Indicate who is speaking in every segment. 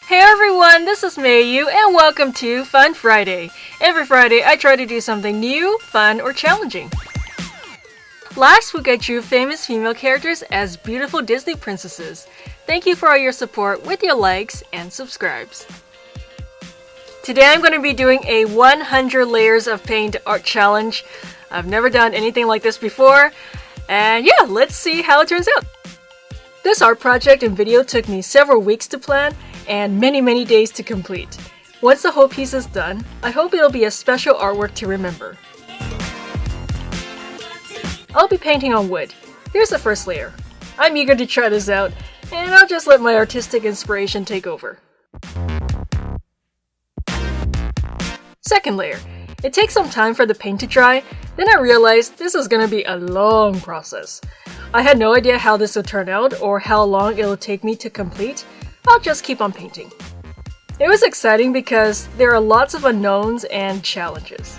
Speaker 1: Hey everyone, this is Mei Yu and welcome to Fun Friday. Every Friday I try to do something new, fun, or challenging. Last week I drew famous female characters as beautiful Disney princesses. Thank you for all your support with your likes and subscribes. Today I'm going to be doing a 100 layers of paint art challenge. I've never done anything like this before, and yeah, let's see how it turns out. This art project and video took me several weeks to plan and many days to complete. Once the whole piece is done, I hope it'll be a special artwork to remember. I'll be painting on wood. Here's the first layer. I'm eager to try this out, and I'll just let my artistic inspiration take over. Second layer. It takes some time for the paint to dry, then I realized this is going to be a long process. I had no idea how this would turn out or how long it'll take me to complete. I'll just keep on painting. It was exciting because there are lots of unknowns and challenges.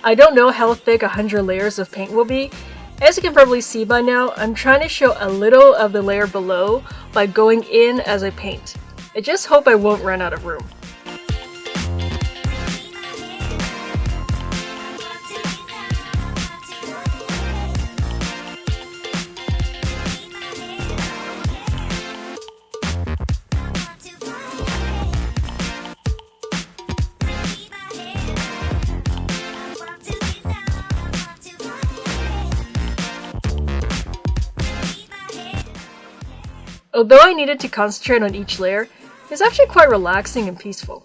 Speaker 1: I don't know how thick 100 layers of paint will be. As you can probably see by now, I'm trying to show a little of the layer below by going in as I paint. I just hope I won't run out of room. Although I needed to concentrate on each layer, it's actually quite relaxing and peaceful.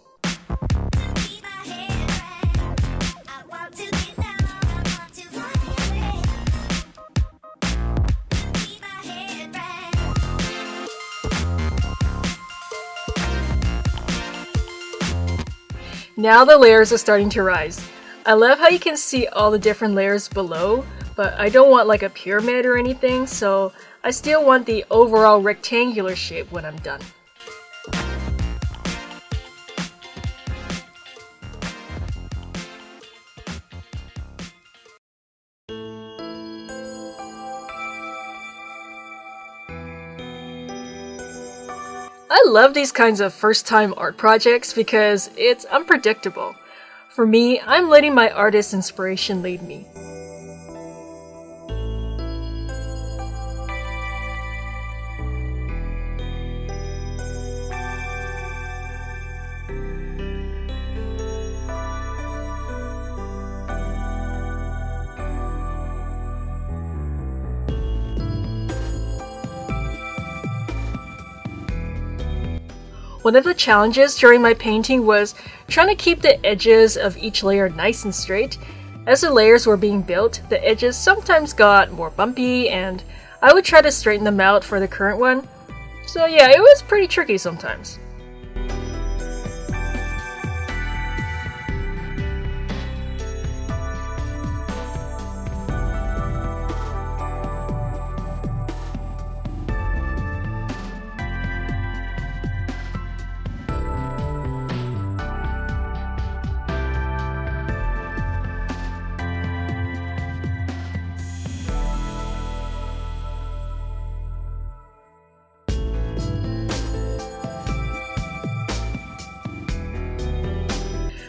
Speaker 1: Now the layers are starting to rise. I love how you can see all the different layers below, but I don't want like a pyramid or anything, so I still want the overall rectangular shape when I'm done. I love these kinds of first-time art projects because it's unpredictable. For me, I'm letting my artist inspiration lead me. One of the challenges during my painting was trying to keep the edges of each layer nice and straight. As the layers were being built, the edges sometimes got more bumpy, and I would try to straighten them out for the current one. So yeah, it was pretty tricky sometimes.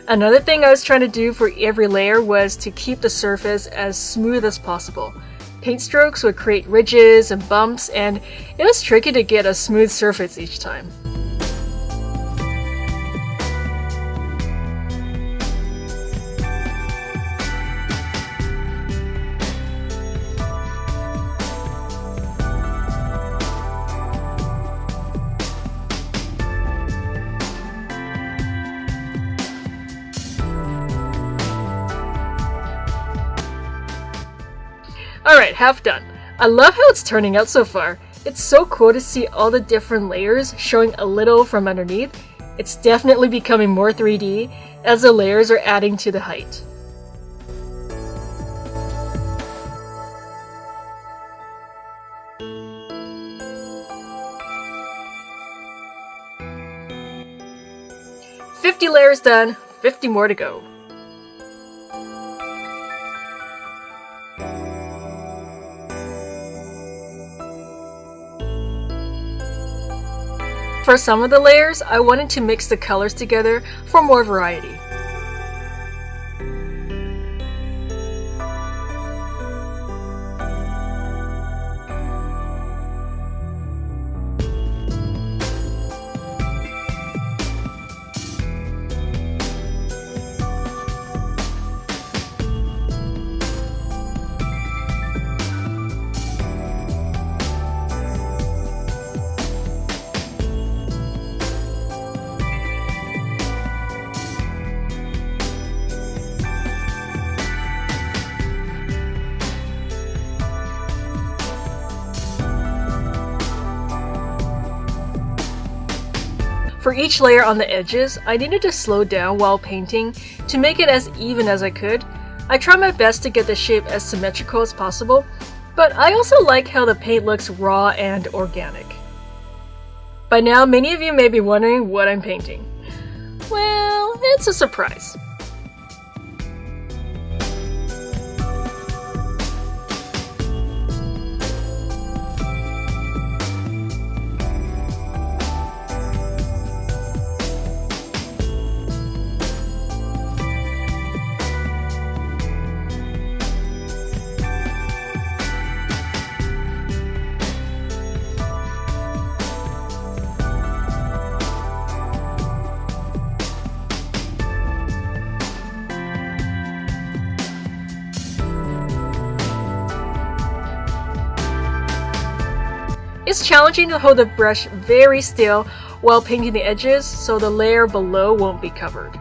Speaker 1: Another thing I was trying to do for every layer was to keep the surface as smooth as possible. Paint strokes would create ridges and bumps, and it was tricky to get a smooth surface each time. Alright, half done. I love how it's turning out so far. It's so cool to see all the different layers showing a little from underneath. It's definitely becoming more 3D as the layers are adding to the height. 50 layers done, 50 more to go. For some of the layers, I wanted to mix the colors together for more variety. For each layer on the edges, I needed to slow down while painting to make it as even as I could. I tried my best to get the shape as symmetrical as possible, but I also like how the paint looks raw and organic. By now, many of you may be wondering what I'm painting. Well, it's a surprise. It's challenging to hold the brush very still while painting the edges so the layer below won't be covered.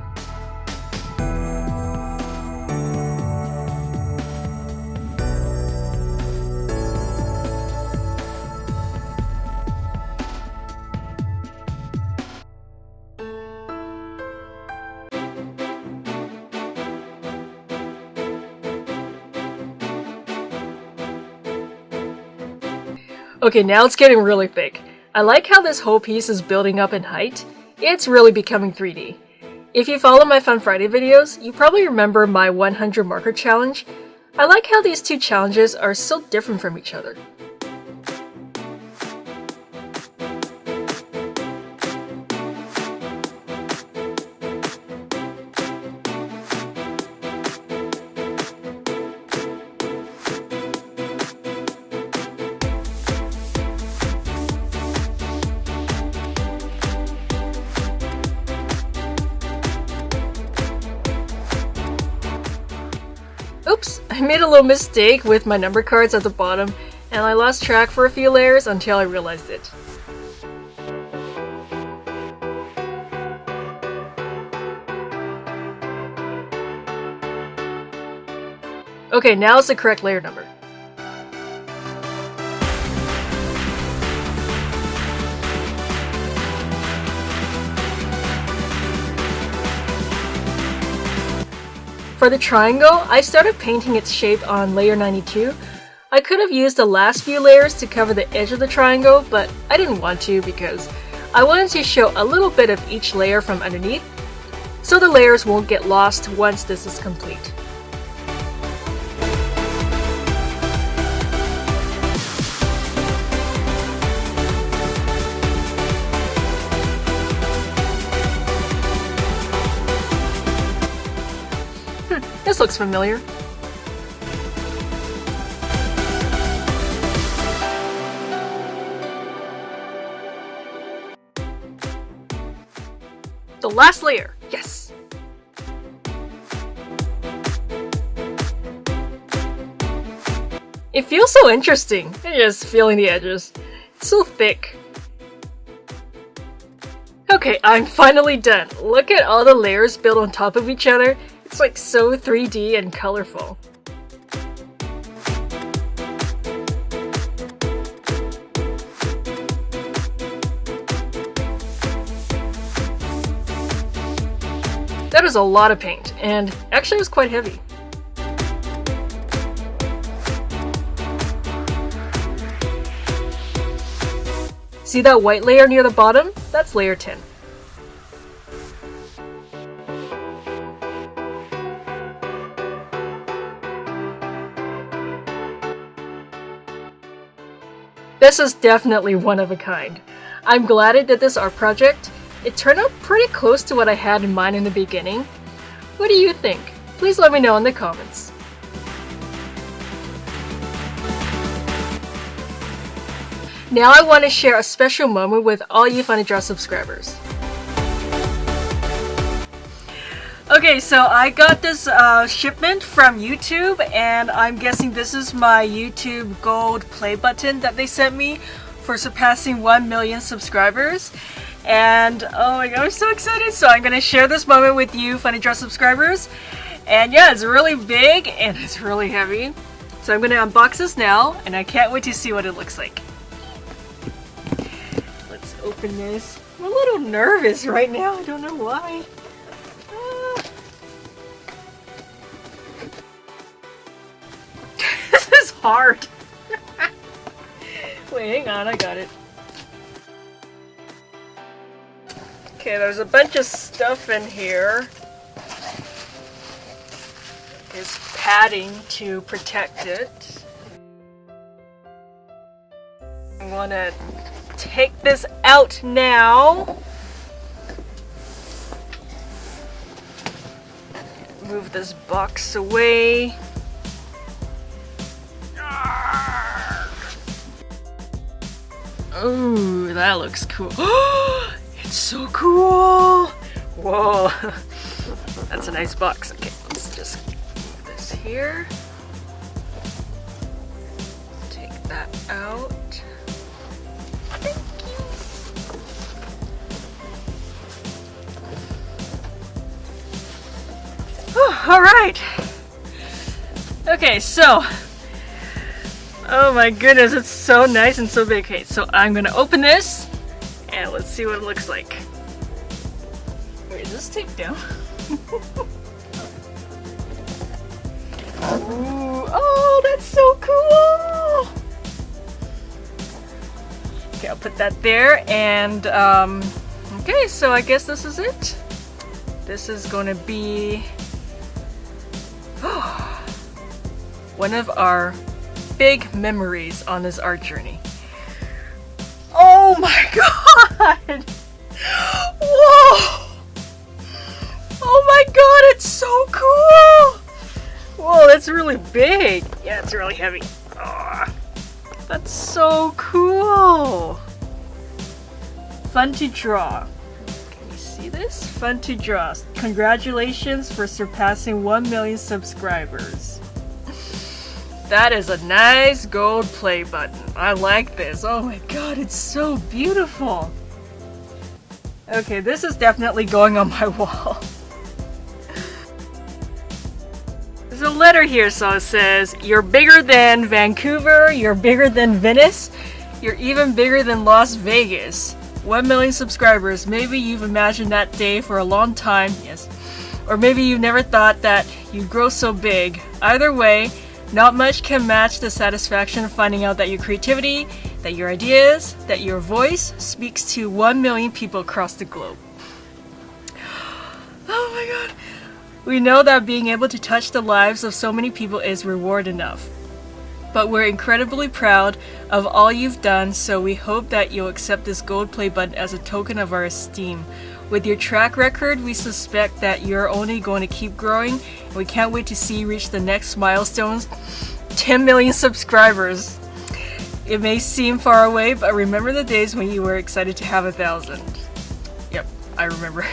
Speaker 1: Okay, now it's getting really thick. I like how this whole piece is building up in height. It's really becoming 3D. If you follow my Fun Friday videos, you probably remember my 100 marker challenge. I like how these two challenges are so different from each other. Oops, I made a little mistake with my number cards at the bottom, and I lost track for a few layers until I realized it. Okay, now it's the correct layer number. For the triangle, I started painting its shape on layer 92. I could have used the last few layers to cover the edge of the triangle, but I didn't want to because I wanted to show a little bit of each layer from underneath, so the layers won't get lost once this is complete. This looks familiar. The last layer, yes! It feels so interesting, just feeling the edges. It's so thick. Okay, I'm finally done. Look at all the layers built on top of each other. It's like so 3D and colorful. That is a lot of paint, and actually it was quite heavy. See that white layer near the bottom? That's layer 10. This is definitely one of a kind. I'm glad I did this art project. It turned out pretty close to what I had in mind in the beginning. What do you think? Please let me know in the comments. Now I want to share a special moment with all you Funny Draw subscribers. Okay, so I got this shipment from YouTube, and I'm guessing this is my YouTube gold play button that they sent me for surpassing 1 million subscribers. And oh my god, I'm so excited! So I'm gonna share this moment with you Funny Draw subscribers. And yeah, it's really big and it's really heavy. So I'm gonna unbox this now, and I can't wait to see what it looks like. Let's open this. I'm a little nervous right now, I don't know why. This is hard. Wait, hang on, I got it. Okay, there's a bunch of stuff in here. There's padding to protect it. I want to take this out now. Move this box away. Ooh, that looks cool. It's so cool! Whoa, that's a nice box. Okay, let's just move this here. Take that out. Thank you. All right. Okay, so. Oh my goodness, it's so nice and so big. Okay, so I'm gonna open this and let's see what it looks like. Wait, is this taped down? Ooh, oh, that's so cool! Okay, I'll put that there, and okay, so I guess this is it. This is gonna be one of our big memories on this art journey. Oh my god! Whoa! Oh my god, it's so cool! Whoa, that's really big. Yeah, it's really heavy. Oh, that's so cool! Fun to draw. Can you see this? Fun to draw. Congratulations for surpassing 1 million subscribers. That is a nice gold play button. I like this. Oh my god, it's so beautiful. Okay, this is definitely going on my wall. There's a letter here, so it says, "You're bigger than Vancouver, you're bigger than Venice, you're even bigger than Las Vegas. 1 million subscribers. Maybe you've imagined that day for a long time." Yes. Or maybe you never thought that you'd grow so big. Either way, not much can match the satisfaction of finding out that your creativity, that your ideas, that your voice speaks to 1 million people across the globe. Oh my god. We know that being able to touch the lives of so many people is reward enough. But we're incredibly proud of all you've done, so we hope that you'll accept this gold play button as a token of our esteem. With your track record, we suspect that you're only going to keep growing, and we can't wait to see you reach the next milestones, 10 million subscribers. It may seem far away, but remember the days when you were excited to have 1,000. Yep, I remember.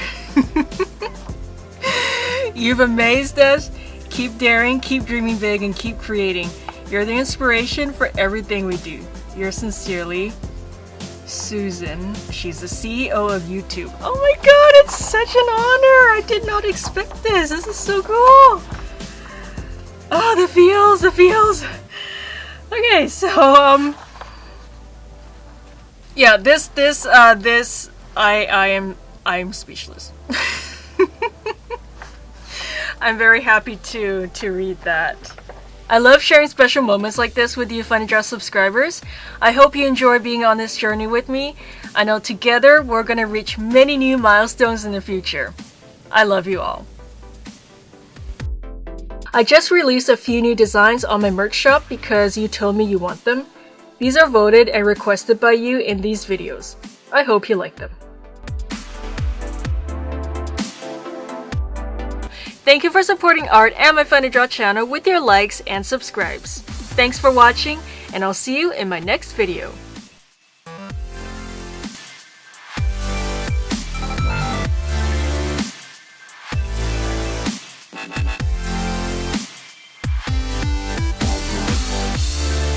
Speaker 1: You've amazed us. Keep daring, keep dreaming big, and keep creating. You're the inspiration for everything we do. Yours sincerely, Susan. She's the CEO of YouTube. Oh my god, it's such an honor! I did not expect this. This is so cool. Oh, the feels, the feels. Okay, so yeah, I am speechless. I'm very happy to read that. I love sharing special moments like this with you Funny Draw subscribers. I hope you enjoy being on this journey with me. I know together we're going to reach many new milestones in the future. I love you all. I just released a few new designs on my merch shop because you told me you want them. These are voted and requested by you in these videos. I hope you like them. Thank you for supporting art and my Funny Draw channel with your likes and subscribes. Thanks for watching, and I'll see you in my next video.